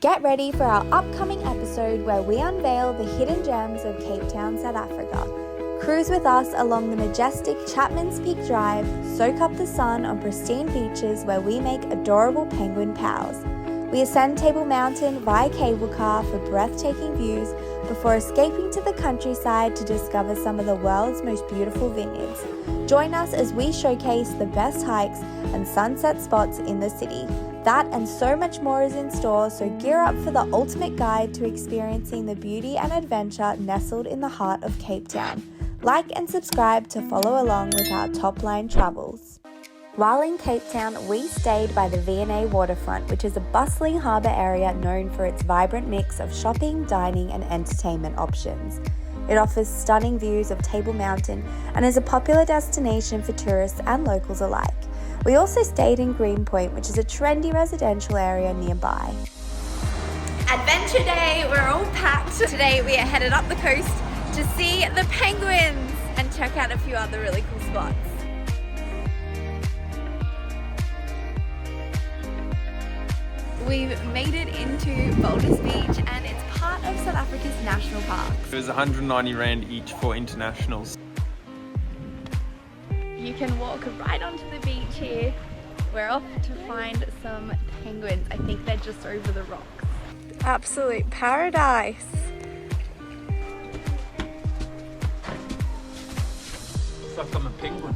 Get ready for our upcoming episode where we unveil the hidden gems of Cape Town, South Africa. Cruise with us along the majestic Chapman's Peak Drive, soak up the sun on pristine beaches where we make adorable penguin pals. We ascend Table Mountain via cable car for breathtaking views before escaping to the countryside to discover some of the world's most beautiful vineyards. Join us as we showcase the best hikes and sunset spots in the city. That and so much more is in store, so gear up for the ultimate guide to experiencing the beauty and adventure nestled in the heart of Cape Town. Like and subscribe to follow along with our top-line travels. While in Cape Town, we stayed by the V&A waterfront, which is a bustling harbour area known for its vibrant mix of shopping, dining and entertainment options. It offers stunning views of Table Mountain and is a popular destination for tourists and locals alike. We also stayed in Greenpoint, which is a trendy residential area nearby. Adventure day, we're all packed. Today we are headed up the coast to see the penguins and check out a few other really cool spots. We've made it into Boulders Beach and it's part of South Africa's national parks. It was 190 Rand each for internationals. You can walk right onto the beach here. We're off to find some penguins. I think they're just over the rocks. Absolute paradise. It's like I'm a penguin.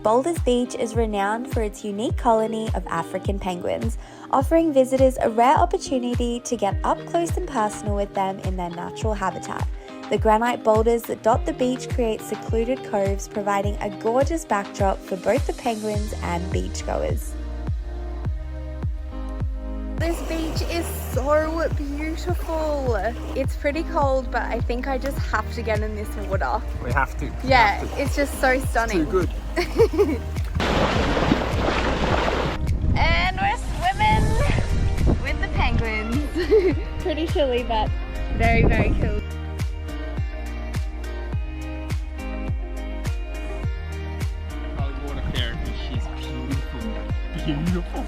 Boulders Beach is renowned for its unique colony of African penguins, offering visitors a rare opportunity to get up close and personal with them in their natural habitat. The granite boulders that dot the beach create secluded coves, providing a gorgeous backdrop for both the penguins and beachgoers. This beach is so beautiful. It's pretty cold, but I think I just have to get in this water. We have to. Yeah, it's just so stunning. It's too good. And we're swimming with the penguins. Pretty chilly, but very, very cool. Beautiful.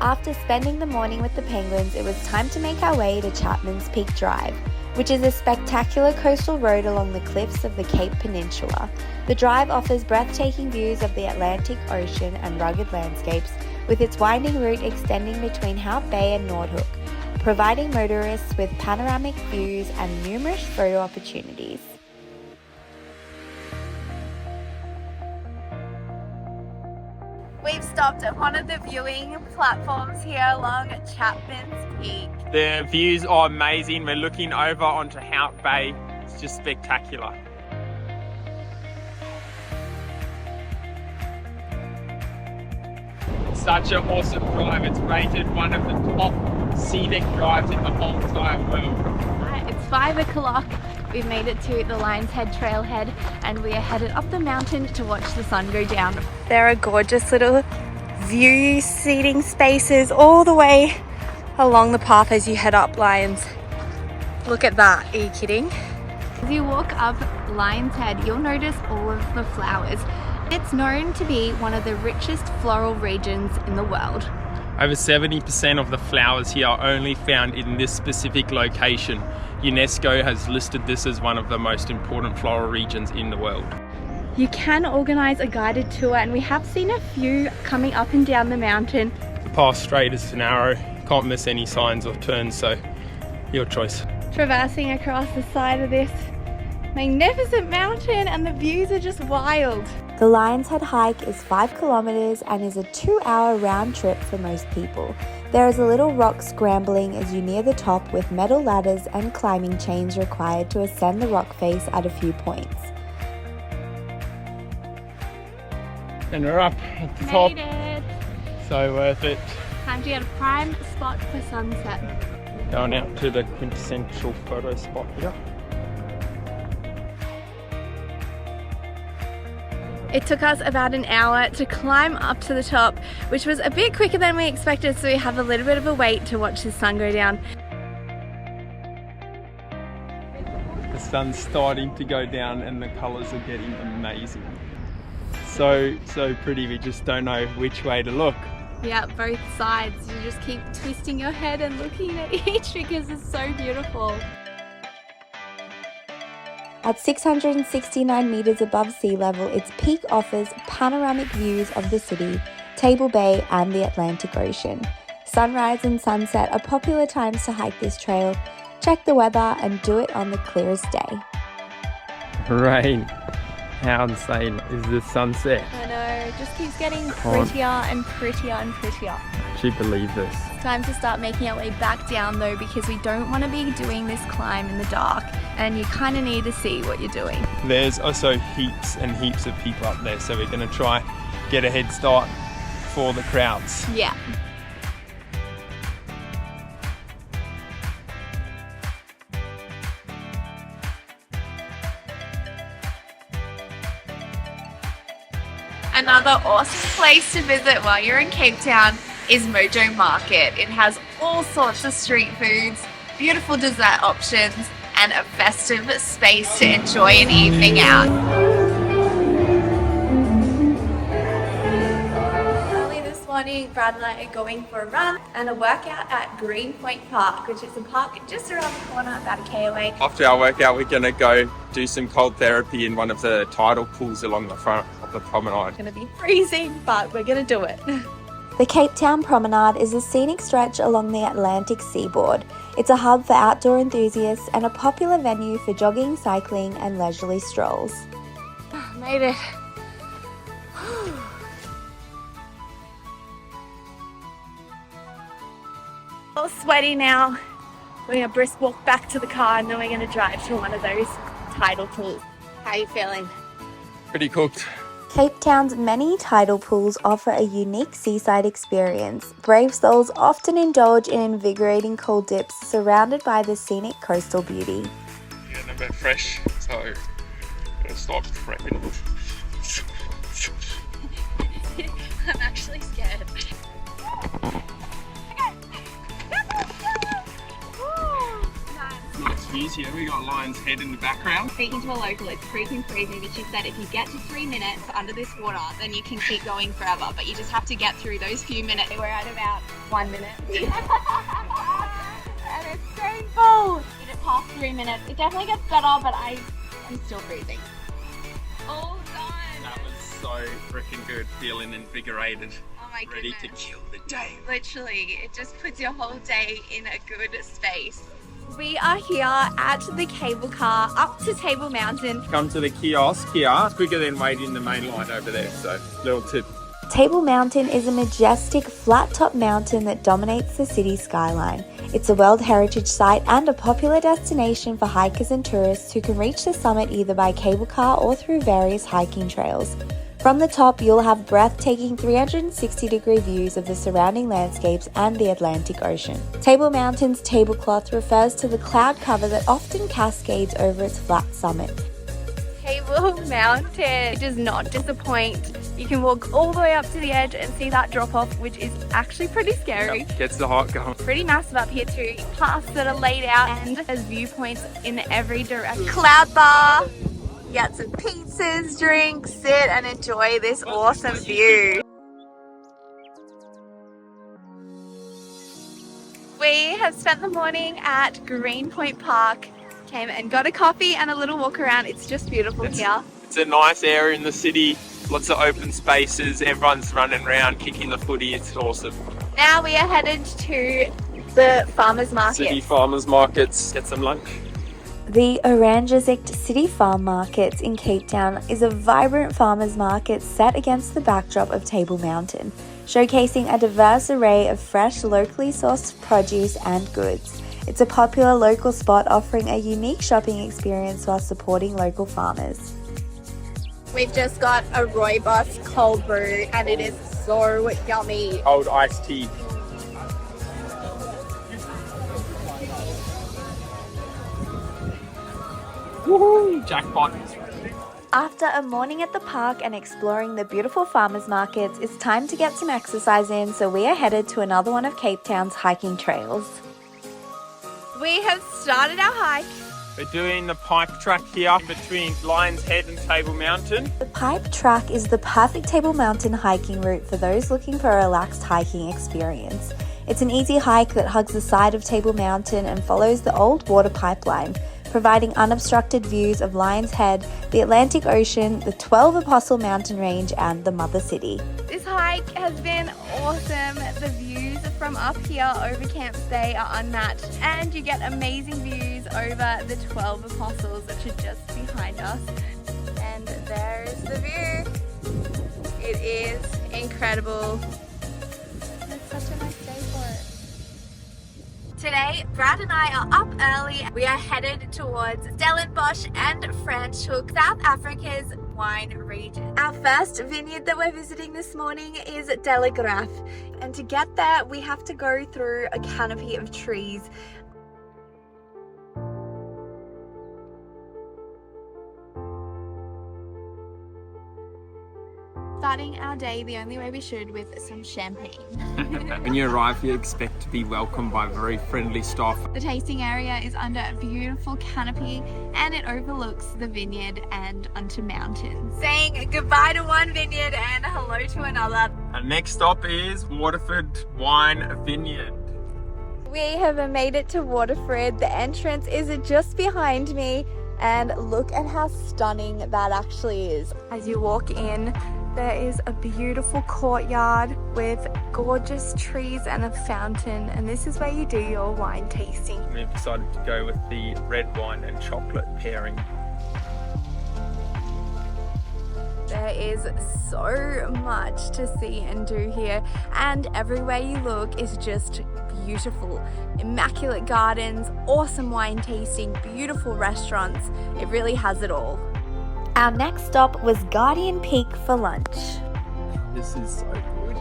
After spending the morning with the penguins, it was time to make our way to Chapman's Peak Drive, which is a spectacular coastal road along the cliffs of the Cape Peninsula. The drive offers breathtaking views of the Atlantic Ocean and rugged landscapes, with its winding route extending between Hout Bay and Nordhoek, providing motorists with panoramic views and numerous photo opportunities. We've stopped at one of the viewing platforms here along Chapman's Peak. The views are amazing. We're looking over onto Hout Bay. It's just spectacular. Such an awesome drive. It's rated one of the top scenic drives in the whole entire world. Right, it's 5 o'clock. We've made it to the Lion's Head trailhead and we are headed up the mountain to watch the sun go down. There are gorgeous little view seating spaces all the way along the path as you head up Lions. Look at that, are you kidding? As you walk up Lion's Head, you'll notice all of the flowers. It's known to be one of the richest floral regions in the world. Over 70% of the flowers here are only found in this specific location. UNESCO has listed this as one of the most important floral regions in the world. You can organise a guided tour and we have seen a few coming up and down the mountain. The path straight is narrow, can't miss any signs or turns, so your choice. Traversing across the side of this magnificent mountain and the views are just wild. The Lion's Head hike is 5 kilometres and is a 2-hour round trip for most people. There is a little rock scrambling as you near the top with metal ladders and climbing chains required to ascend the rock face at a few points. And we're up at the top. Made it! So worth it. Time to get a prime spot for sunset. Going out to the quintessential photo spot here. It took us about an hour to climb up to the top, which was a bit quicker than we expected, so we have a little bit of a wait to watch the sun go down. The sun's starting to go down and the colours are getting amazing. So pretty, we just don't know which way to look. Yeah, both sides. You just keep twisting your head and looking at each because it's so beautiful. At 669 metres above sea level, its peak offers panoramic views of the city, Table Bay and the Atlantic Ocean. Sunrise and sunset are popular times to hike this trail. Check the weather and do it on the clearest day. Rain. How insane is this sunset? I know, it just keeps getting prettier and prettier and prettier. Can you believe this? It's time to start making our way back down though, because we don't want to be doing this climb in the dark and you kind of need to see what you're doing. There's also heaps and heaps of people up there, so we're going to try get a head start for the crowds. Yeah. Another awesome place to visit while you're in Cape Town is Mojo Market. It has all sorts of street foods, beautiful dessert options, and a festive space to enjoy an evening out. Early this morning, Brad and I are going for a run and a workout at Greenpoint Park, which is a park just around the corner, about a K away. After our workout, we're going to go do some cold therapy in one of the tidal pools along the front of the promenade. It's going to be freezing, but we're going to do it. The Cape Town Promenade is a scenic stretch along the Atlantic seaboard. It's a hub for outdoor enthusiasts and a popular venue for jogging, cycling and leisurely strolls. Made it. All sweaty now. We're going to brisk walk back to the car and then we're going to drive to one of those tidal pools. How are you feeling? Pretty cooked. Cape Town's many tidal pools offer a unique seaside experience. Brave souls often indulge in invigorating cold dips surrounded by the scenic coastal beauty. Getting a bit fresh, so I'm gonna start prepping. I'm actually scared. Excuse here, we got Lion's Head in the background. Speaking to a local, it's freaking freezing, but she said if you get to 3 minutes under this water, then you can keep going forever, but you just have to get through those few minutes. We're at about 1 minute. And it's painful. Did it past 3 minutes? It definitely gets better, but I am still freezing. All done. That was so freaking good, feeling invigorated. Oh my Ready goodness. to kill the day. Literally, it just puts your whole day in a good space. We are here at the cable car up to Table Mountain. Come to the kiosk here. It's quicker than waiting in the main line over there, so little tip. Table Mountain is a majestic flat-top mountain that dominates the city skyline. It's a World Heritage Site and a popular destination for hikers and tourists who can reach the summit either by cable car or through various hiking trails. From the top, you'll have breathtaking 360-degree views of the surrounding landscapes and the Atlantic Ocean. Table Mountain's tablecloth refers to the cloud cover that often cascades over its flat summit. Table Mountain does not disappoint. You can walk all the way up to the edge and see that drop off, which is actually pretty scary. Yep, gets the heart going. Pretty massive up here too. Paths that are laid out and there's viewpoints in every direction. Cloud bar. Get some pizzas, drinks, sit and enjoy this awesome view. We have spent the morning at Greenpoint Park. Came and got a coffee and a little walk around. It's just beautiful here. It's a nice area in the city, lots of open spaces, everyone's running around, kicking the footy, it's awesome. Now we are headed to the farmers market. City farmers markets, get some lunch. The Oranjezicht City Farm Markets in Cape Town is a vibrant farmers market set against the backdrop of Table Mountain, showcasing a diverse array of fresh, locally sourced produce and goods. It's a popular local spot offering a unique shopping experience while supporting local farmers. We've just got a Rooibos cold brew and it is so yummy. Cold iced tea. Woohoo! Jackpot. After a morning at the park and exploring the beautiful farmers markets, it's time to get some exercise in, so we are headed to another one of Cape Town's hiking trails. We have started our hike We're doing the pipe track here between Lion's Head and Table Mountain. The Pipe Track is the perfect Table Mountain hiking route for those looking for a relaxed hiking experience. It's an easy hike that hugs the side of Table Mountain and follows the old water pipeline, providing unobstructed views of Lion's Head, the Atlantic Ocean, the 12 Apostle Mountain Range and the Mother City. This hike has been awesome. The views from up here over Camp Stay are unmatched, and you get amazing views over the 12 Apostles, which are just behind us. And there's the view. It is incredible. It's such a nice day for it. Today, Brad and I are up early. We are headed towards Stellenbosch and Franschhoek, South Africa's wine region. Our first vineyard that we're visiting this morning is Telegraph, and to get there we have to go through a canopy of trees. Starting our day the only way we should, with some champagne. When you arrive, you expect to be welcomed by very friendly staff. The tasting area is under a beautiful canopy and it overlooks the vineyard and onto mountains. Saying goodbye to one vineyard and hello to another. Our next stop is Waterford Wine Vineyard. We have made it to Waterford. The entrance is just behind me, and look at how stunning that actually is. As you walk in, there is a beautiful courtyard with gorgeous trees and a fountain, and this is where you do your wine tasting. We've decided to go with the red wine and chocolate pairing. There is so much to see and do here, and everywhere you look is just beautiful. Immaculate gardens, awesome wine tasting, beautiful restaurants. It really has it all. Our next stop was Guardian Peak for lunch. This is so good.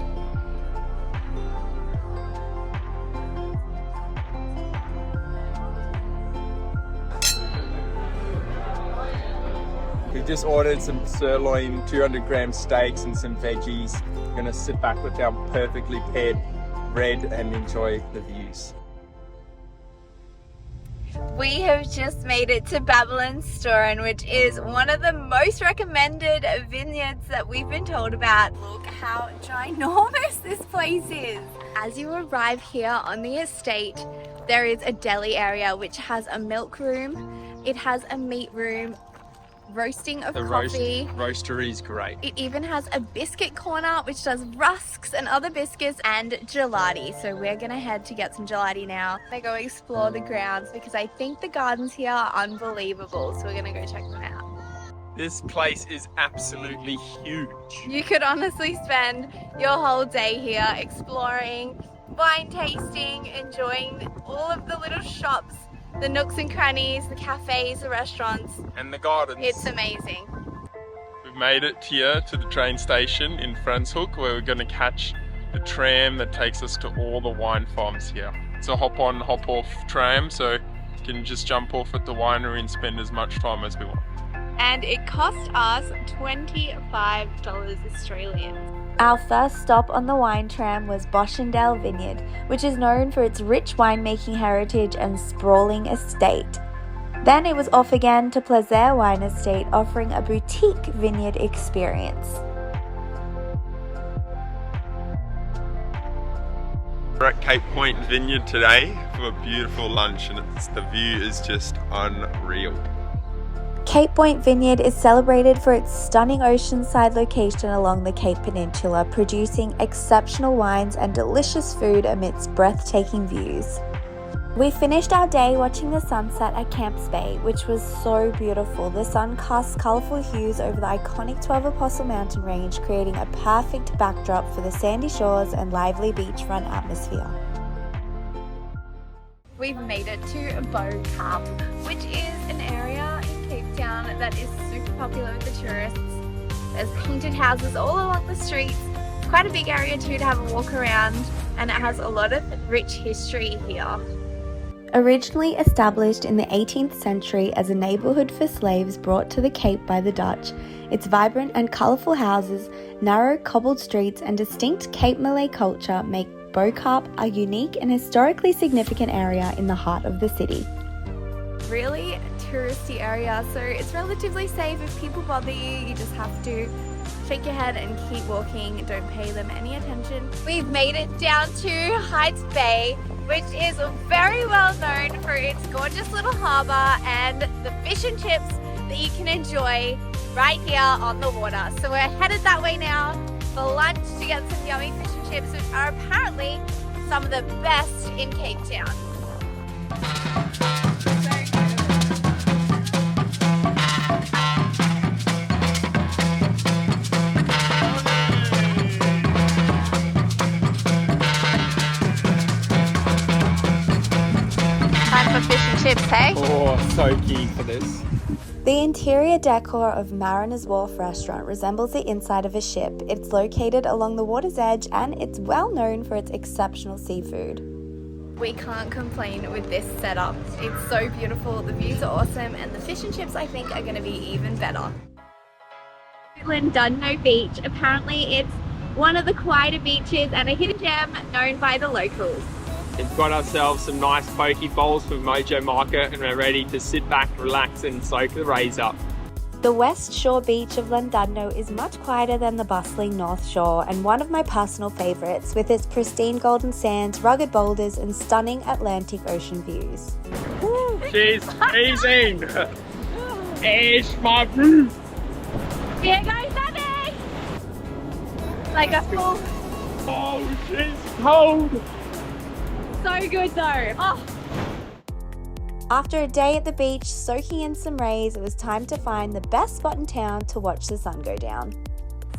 We just ordered some sirloin, 200 gram steaks and some veggies. We're gonna sit back with our perfectly paired red and enjoy the views. We have just made it to Babylon Storen, which is one of the most recommended vineyards that we've been told about. Look how ginormous this place is. As you arrive here on the estate, there is a deli area which has a milk room, it has a meat room, roasting of coffee. Roastery is great. It even has a biscuit corner which does rusks and other biscuits and gelati. So we're gonna head to get some gelati now. They go explore the grounds because I think the gardens here are unbelievable. So we're gonna go check them out. This place is absolutely huge. You could honestly spend your whole day here exploring, wine tasting, enjoying all of the little shops, the nooks and crannies, the cafes, the restaurants. And the gardens. It's amazing. We've made it here to the train station in Franschhoek, where we're going to catch the tram that takes us to all the wine farms here. It's a hop on, hop off tram, so you can just jump off at the winery and spend as much time as we want. And it cost us $25 Australian. Our first stop on the wine tram was Boschendale Vineyard, which is known for its rich winemaking heritage and sprawling estate. Then it was off again to Plaisir Wine Estate, offering a boutique vineyard experience. We're at Cape Point Vineyard today for a beautiful lunch, and the view is just unreal. Cape Point Vineyard is celebrated for its stunning oceanside location along the Cape Peninsula, producing exceptional wines and delicious food amidst breathtaking views. We finished our day watching the sunset at Camp Stay, which was so beautiful. The sun casts colourful hues over the iconic 12 Apostle Mountain Range, creating a perfect backdrop for the sandy shores and lively beachfront atmosphere. We've made it to Bo-Kapp, which is an area in Cape Town that is super popular with the tourists. There's painted houses all along the streets. It's quite a big area too to have a walk around, and it has a lot of rich history here. Originally established in the 18th century as a neighbourhood for slaves brought to the Cape by the Dutch, its vibrant and colourful houses, narrow cobbled streets and distinct Cape Malay culture make Bo-Kapp a unique and historically significant area in the heart of the city. Really, touristy area, so it's relatively safe. If people bother you, you just have to shake your head and keep walking. Don't pay them any attention. We've made it down to Hout Bay, which is very well known for its gorgeous little harbour and the fish and chips that you can enjoy right here on the water. So we're headed that way now for lunch to get some yummy fish and chips, which are apparently some of the best in Cape Town. Time for fish and chips, hey? Oh, so keen for this. The interior decor of Mariner's Wharf restaurant resembles the inside of a ship. It's located along the water's edge and it's well known for its exceptional seafood. We can't complain with this setup. It's so beautiful, the views are awesome, and the fish and chips I think are going to be even better. Llandudno Beach. Apparently it's one of the quieter beaches and a hidden gem known by the locals. We've got ourselves some nice poke bowls from Mojo Market and we're ready to sit back, relax and soak the rays up. The West Shore beach of Llandudno is much quieter than the bustling North Shore and one of my personal favourites with its pristine golden sands, rugged boulders and stunning Atlantic Ocean views. She's amazing! It's my brew! Here goes Abby! Like a full... Oh, she's cold! So good though. Oh. After a day at the beach soaking in some rays, it was time to find the best spot in town to watch the sun go down.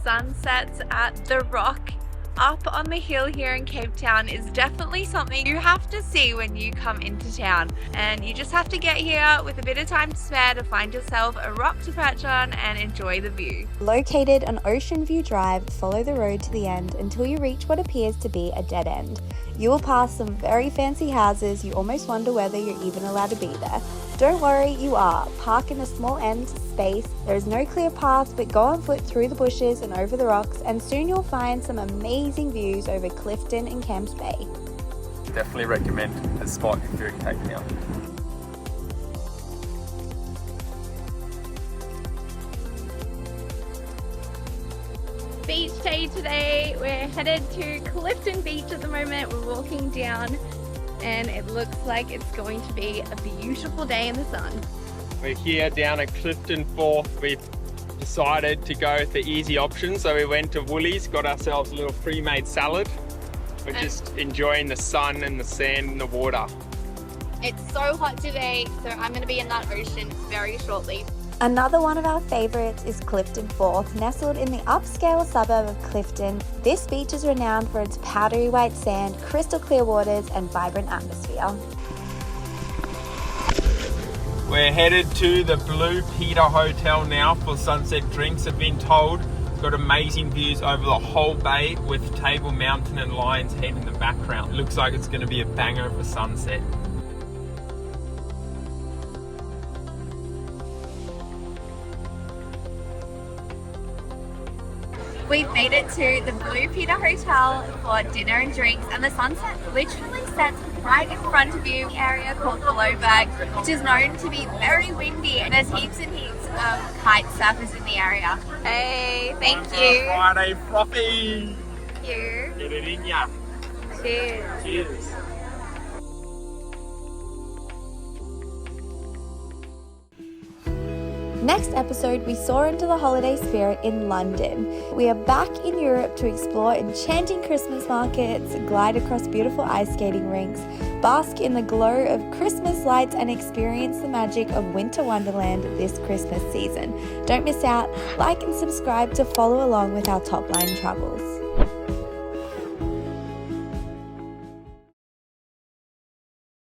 Sunsets at the Rock up on the hill here in Cape Town is definitely something you have to see when you come into town, and you just have to get here with a bit of time to spare to find yourself a rock to perch on and enjoy the view. Located on Ocean View Drive, follow the road to the end until you reach what appears to be a dead end. You will pass some very fancy houses. You almost wonder whether you're even allowed to be there. Don't worry, you are. Park in a small end space. There is no clear path, but go on foot through the bushes and over the rocks, and soon you'll find some amazing views over Clifton and Camps Bay. Definitely recommend this spot if you're in Cape Town. Beach day today. We're headed to Clifton Beach at the moment. We're walking down and it looks like it's going to be a beautiful day in the sun. We're here down at Clifton Fourth. We've decided to go with the easy option, so we went to Woolies, got ourselves a little pre-made salad. We're just enjoying the sun and the sand and the water. It's so hot today, so I'm going to be in that ocean very shortly. Another one of our favourites is Clifton Fourth. Nestled in the upscale suburb of Clifton, this beach is renowned for its powdery white sand, crystal clear waters and vibrant atmosphere. We're headed to the Blue Peter Hotel now for sunset drinks. I've been told it's got amazing views over the whole bay with Table Mountain and Lion's Head in the background. Looks like it's going to be a banger for sunset. We've made it to the Blue Peter Hotel for dinner and drinks, and the sunset literally sets right in front of you. An area called Blowback, which is known to be very windy, and there's heaps and heaps of kite surfers in the area. Hey, thank you. Friday frothy. Thank you. Get it in ya. Cheers. Cheers. Next episode, we soar into the holiday spirit in London. We are back in Europe to explore enchanting Christmas markets, glide across beautiful ice skating rinks, bask in the glow of Christmas lights, and experience the magic of Winter Wonderland this Christmas season. Don't miss out. Like and subscribe to follow along with our top line travels.